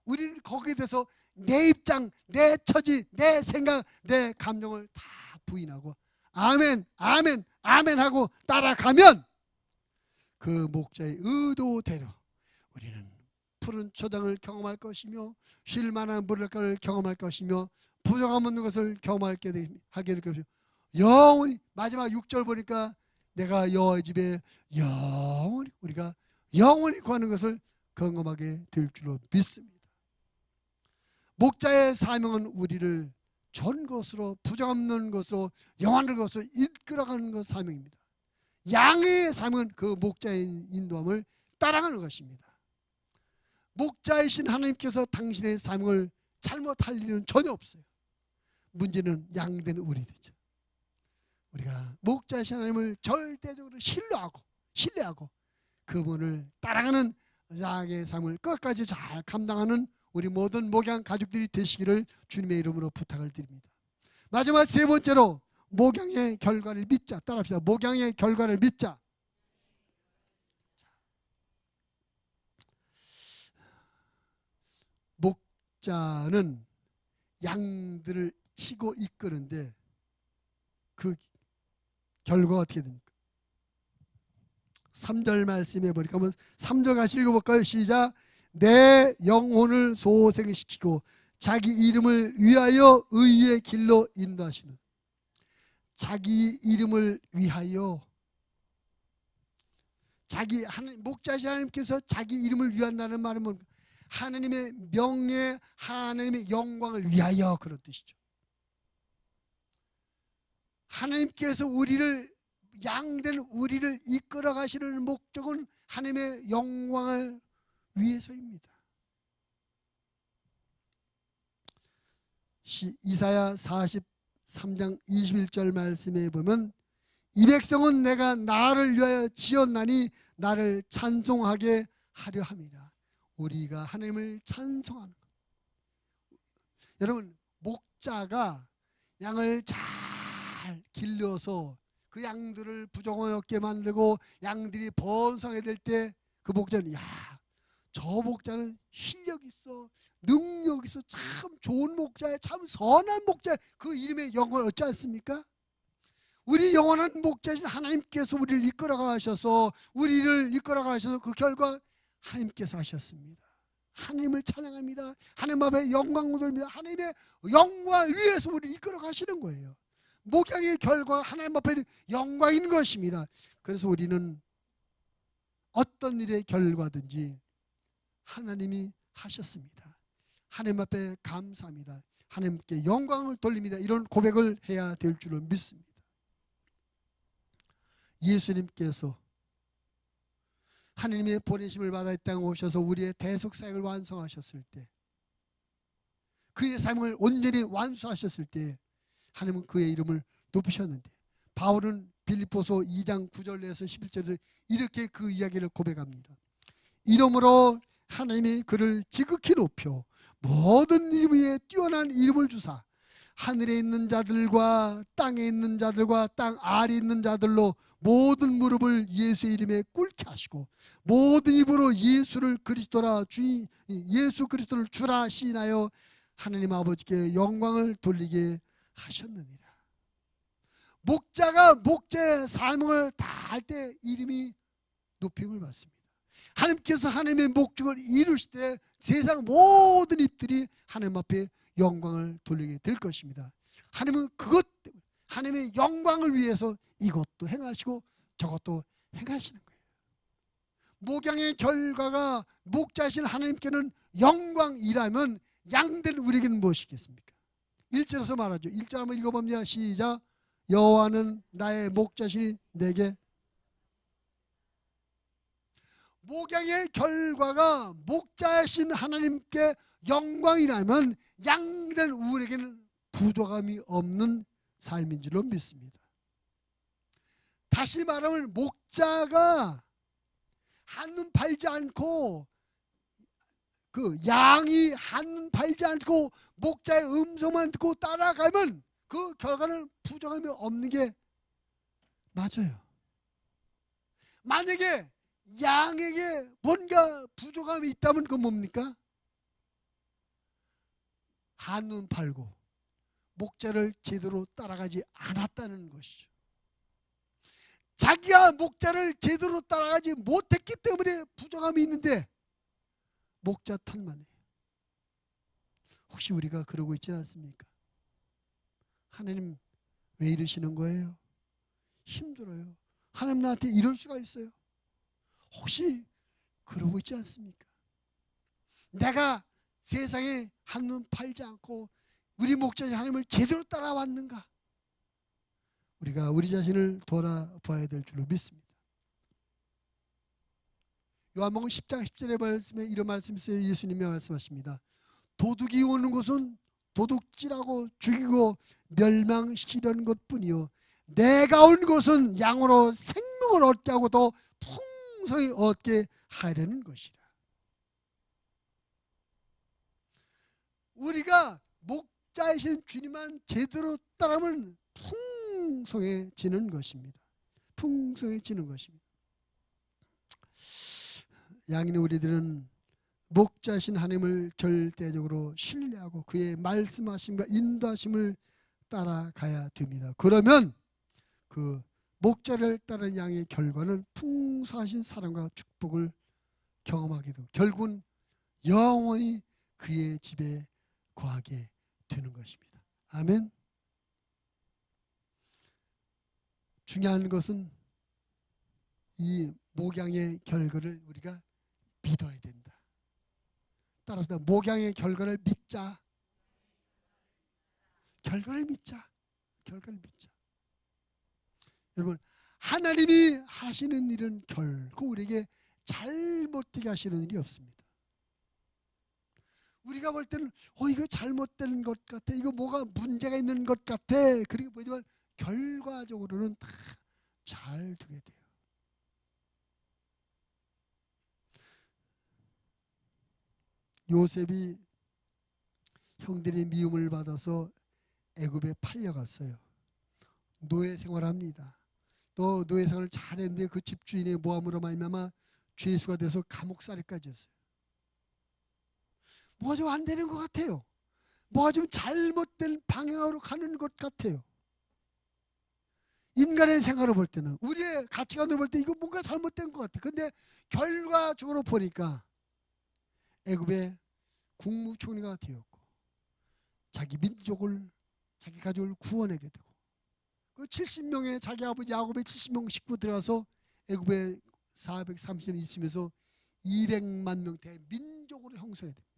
우리는 거기에 대해서 내 입장, 내 처지, 내 생각, 내 감정을 다 부인하고 아멘, 아멘, 아멘 하고 따라가면 그 목자의 의도대로 우리는 푸른 초장을 경험할 것이며 쉴 만한 물가를 경험할 것이며 부족함 없는 것을 경험하게 될 것이며 영원히, 마지막 6절 보니까 내가 여호와의 집에 영원히, 우리가 영원히 구하는 것을 경험하게 될 줄로 믿습니다. 목자의 사명은 우리를 좋은 것으로, 부족함 없는 것으로, 영원한 것으로 이끌어가는 것 사명입니다. 양의 사명은 그 목자의 인도함을 따라가는 것입니다. 목자이신 하나님께서 당신의 사명을 잘못할 일은 전혀 없어요. 문제는 양된 우리들이죠. 우리가 목자이신 하나님을 절대적으로 신뢰하고 그분을 따라가는 양의 삶을 끝까지 잘 감당하는 우리 모든 목양 가족들이 되시기를 주님의 이름으로 부탁을 드립니다. 마지막 세 번째로 목양의 결과를 믿자. 따라합시다. 목양의 결과를 믿자. 목자는 양들을 치고 이끄는데 그 결과가 어떻게 됩니까? 3절 말씀해 보니까 한번 3절 같이 읽어볼까요? 시작. 내 영혼을 소생시키고 자기 이름을 위하여 의의 길로 인도하시는. 자기 이름을 위하여, 자기 목자이신 하나님께서 자기 이름을 위한다는 말은 뭡니까? 하나님의 명예, 하나님의 영광을 위하여, 그런 뜻이죠. 하나님께서 우리를, 양된 우리를 이끌어 가시는 목적은 하나님의 영광을 위해서입니다. 이사야 43장 21절 말씀에 보면 이 백성은 내가 나를 위하여 지었나니 나를 찬송하게 하려 함이라. 우리가 하나님을 찬송하는 것. 여러분, 목자가 양을 잘 잘 길러서 그 양들을 부정함 없게 만들고 양들이 번성하게 될 때 그 목자는, 야, 저 목자는 실력 있어, 능력 있어, 참 좋은 목자야, 참 선한 목자야, 그 이름의 영광을 얻지 않습니까? 우리 영원한 목자신 하나님께서 우리를 이끌어 가셔서 그 결과 하나님께서 하셨습니다. 하나님을 찬양합니다. 하나님 앞에 영광을 돌립니다. 하나님의 영광을 위해서 우리를 이끌어 가시는 거예요. 목양의 결과가 하나님 앞에 영광인 것입니다. 그래서 우리는 어떤 일의 결과든지 하나님이 하셨습니다. 하나님 앞에 감사합니다. 하나님께 영광을 돌립니다. 이런 고백을 해야 될 줄로 믿습니다. 예수님께서 하나님의 보내심을 받아 이 땅에 오셔서 우리의 대속 사역을 완성하셨을 때, 그의 삶을 온전히 완수하셨을 때 하나님은 그의 이름을 높이셨는데, 바울은 빌립보서 2장 9절에서 11절에서 이렇게 그 이야기를 고백합니다. 이름으로 하나님이 그를 지극히 높여 모든 이름 위에 뛰어난 이름을 주사 하늘에 있는 자들과 땅에 있는 자들과 땅 아래 있는 자들로 모든 무릎을 예수의 이름에 꿇게 하시고 모든 입으로 예수 그리스도를 주라 시인하여 하나님 아버지께 영광을 돌리게 하셨느니라. 목자가 목자의 삶을 다 할 때 이름이 높임을 받습니다. 하나님께서 하나님의 목적을 이루실 때 세상 모든 입들이 하나님 앞에 영광을 돌리게 될 것입니다. 하나님은 그것 때문에 하나님의 영광을 위해서 이것도 행하시고 저것도 행하시는 거예요. 목양의 결과가 목자신 하나님께는 영광이라면 양된 우리에게는 무엇이겠습니까? 1절에서 말하죠. 1절 한번 읽어봅니다. 시작. 여호와는 나의 목자시니 내게. 목양의 결과가 목자신 하나님께 영광이라면 양된 우리에게는 부족함이 없는 삶인 줄로 믿습니다. 다시 말하면 목자가 한눈 팔지 않고 그 양이 한눈 팔지 않고 목자의 음성만 듣고 따라가면 그 결과는 부족함이 없는 게 맞아요. 만약에 양에게 뭔가 부족함이 있다면 그건 뭡니까? 한눈 팔고 목자를 제대로 따라가지 않았다는 것이죠. 자기가 목자를 제대로 따라가지 못했기 때문에 부족함이 있는데 목자 탓만 해요. 혹시 우리가 그러고 있지 않습니까? 하나님 왜 이러시는 거예요? 힘들어요. 하나님 나한테 이럴 수가 있어요. 혹시 그러고 있지 않습니까? 내가 세상에 한눈 팔지 않고 우리 목자신 하나님을 제대로 따라왔는가? 우리가 우리 자신을 돌아봐야 될 줄로 믿습니다. 요한복음 10장 10절의 말씀에 이런 말씀이 있어요. 예수님이 말씀하십니다. 도둑이 오는 것은 도둑질하고 죽이고 멸망시키려는 것뿐이요 내가 온 것은 양으로 생명을 얻게 하고 더 풍성히 얻게 하려는 것이라. 우리가 목자이신 주님만 제대로 따르면 풍성해지는 것입니다. 풍성해지는 것입니다. 양인 우리들은 목자신 하나님을 절대적으로 신뢰하고 그의 말씀하심과 인도하심을 따라가야 됩니다. 그러면 그 목자를 따르는 양의 결과는 풍성하신 사랑과 축복을 경험하게 되고 결국은 영원히 그의 집에 거하게 되는 것입니다. 아멘. 중요한 것은 이 목양의 결과를 우리가 믿어야 된다. 따라서 목양의 결과를 믿자. 결과를 믿자. 결과를 믿자. 여러분, 하나님이 하시는 일은 결코 우리에게 잘못되게 하시는 일이 없습니다. 우리가 볼 때는 이거 잘못된 것 같아, 이거 뭐가 문제가 있는 것 같아, 그리고 보지만 결과적으로는 다 잘 되게 돼요. 요셉이 형들의 미움을 받아서 애굽에 팔려갔어요. 노예 생활합니다. 또 노예 생활을 잘했는데 그 집주인의 모함으로 말미암아 죄수가 돼서 감옥살이까지 했어요. 뭐가 좀 안 되는 것 같아요. 뭐가 좀 잘못된 방향으로 가는 것 같아요. 인간의 생각을 볼 때는, 우리의 가치관으로 볼 때 이거 뭔가 잘못된 것 같아. 근데 결과적으로 보니까 애굽의 국무총리가 되었고 자기 민족을, 자기 가족을 구원하게 되고 그 70명의 자기 아버지 야곱의 70명 식구 들어가서 애굽에 430년 있으면서 200만 명 대민족으로 형성해야 됩니다.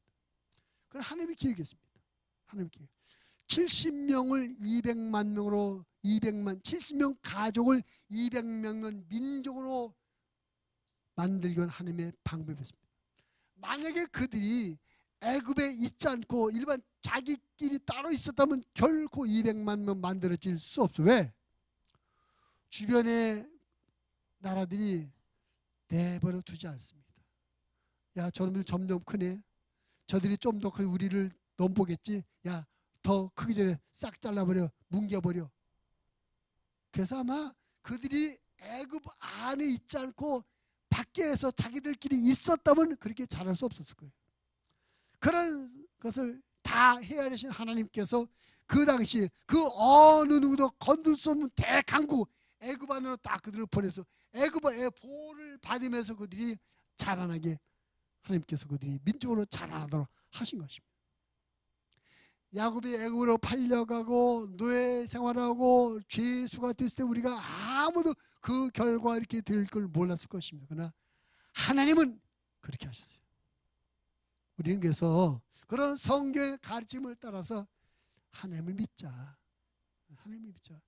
그걸 하나님이 기획했습니다. 하나님이 기획. 70명을 200만 명으로 70명 가족을 200명은 민족으로 만들기 위한 하나님의 방법이었습니다. 만약에 그들이 애굽에 있지 않고 일반 자기끼리 따로 있었다면 결코 200만 명 만들어질 수 없어. 왜? 주변의 나라들이 내버려 두지 않습니다. 야, 저놈들 점점 크네. 저들이 좀 더 크게 우리를 넘보겠지. 야, 더 크기 전에 싹 잘라버려, 뭉개버려. 그래서 아마 그들이 애굽 안에 있지 않고 밖에서 자기들끼리 있었다면 그렇게 잘할 수 없었을 거예요. 그런 것을 다 헤아리신 하나님께서 그 당시 그 어느 누구도 건들 수 없는 대강국 애굽 안으로 딱 그들을 보내서 애굽의 보호를 받으면서 그들이 자라나게 하나님께서 그들이 민족으로 자라나도록 하신 것입니다. 야곱이 애굽으로 팔려가고 노예 생활하고 죄수가 됐을 때 우리가 아무도 그 결과 이렇게 될 걸 몰랐을 것입니다. 그러나 하나님은 그렇게 하셨어요. 우리는 그래서 그런 성경의 가르침을 따라서 하나님을 믿자. 하나님을 믿자.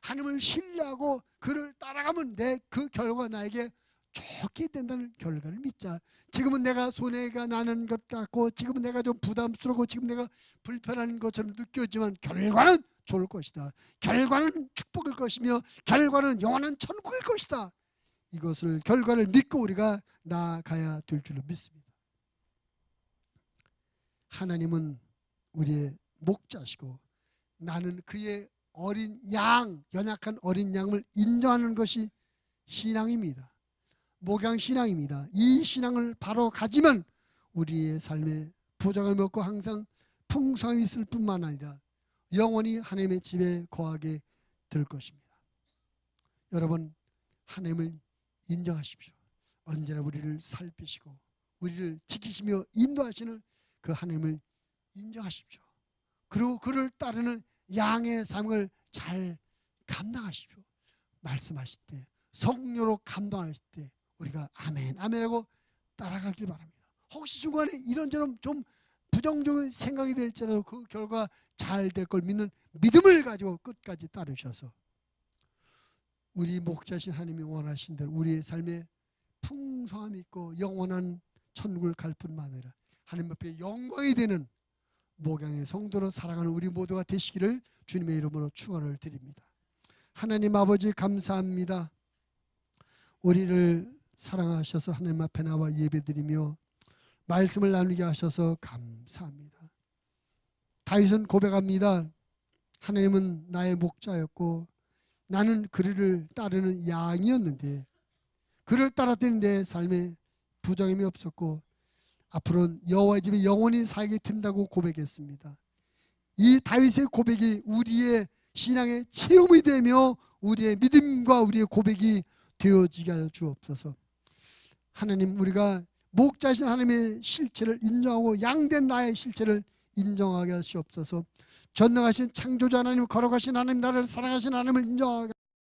하나님을 신뢰하고 그를 따라가면 내 그 결과 나에게 좋게 된다는 결과를 믿자. 지금은 내가 손해가 나는 것 같고 지금은 내가 좀 부담스럽고 지금 내가 불편한 것처럼 느껴지만 결과는 좋을 것이다. 결과는 축복일 것이며 결과는 영원한 천국일 것이다. 이것을 결과를 믿고 우리가 나아가야 될 줄로 믿습니다. 하나님은 우리의 목자시고 나는 그의 어린 양, 연약한 어린 양을 인정하는 것이 신앙입니다. 목양 신앙입니다. 이 신앙을 바로 가지면 우리의 삶에 부정함이 없고 항상 풍성함이 있을 뿐만 아니라 영원히 하나님의 집에 거하게 될 것입니다. 여러분, 하나님을 인정하십시오. 언제나 우리를 살피시고 우리를 지키시며 인도하시는 그 하나님을 인정하십시오. 그리고 그를 따르는 양의 삶을 잘 감당하십시오. 말씀하실 때, 성령으로 감당하실 때 우리가 아멘, 아멘하고 따라가길 바랍니다. 혹시 중간에 이런저런 좀 부정적인 생각이 될지라도 그 결과 잘 될 걸 믿는 믿음을 가지고 끝까지 따르셔서 우리 목자신 하나님이 원하신 대로 우리의 삶에 풍성함이 있고 영원한 천국을 갈 뿐만 아니라 하나님 앞에 영광이 되는 목양의 성도로 사랑하는 우리 모두가 되시기를 주님의 이름으로 축원을 드립니다. 하나님 아버지 감사합니다. 우리를 사랑하셔서 하나님 앞에 나와 예배드리며 말씀을 나누게 하셔서 감사합니다. 다윗은 고백합니다. 하나님은 나의 목자였고 나는 그를 따르는 양이었는데 그를 따랐더니 내 삶에 부정함이 없었고 앞으로는 여호와의 집에 영원히 살게 된다고 고백했습니다. 이 다윗의 고백이 우리의 신앙의 체험이 되며 우리의 믿음과 우리의 고백이 되어지게 하여 주옵소서. 하나님, 우리가 목자신 하나님의 실체를 인정하고 양된 나의 실체를 인정하게 하시옵소서. 전능하신 창조자 하나님, 거룩하신 하나님, 나를 사랑하신 하나님을 인정하게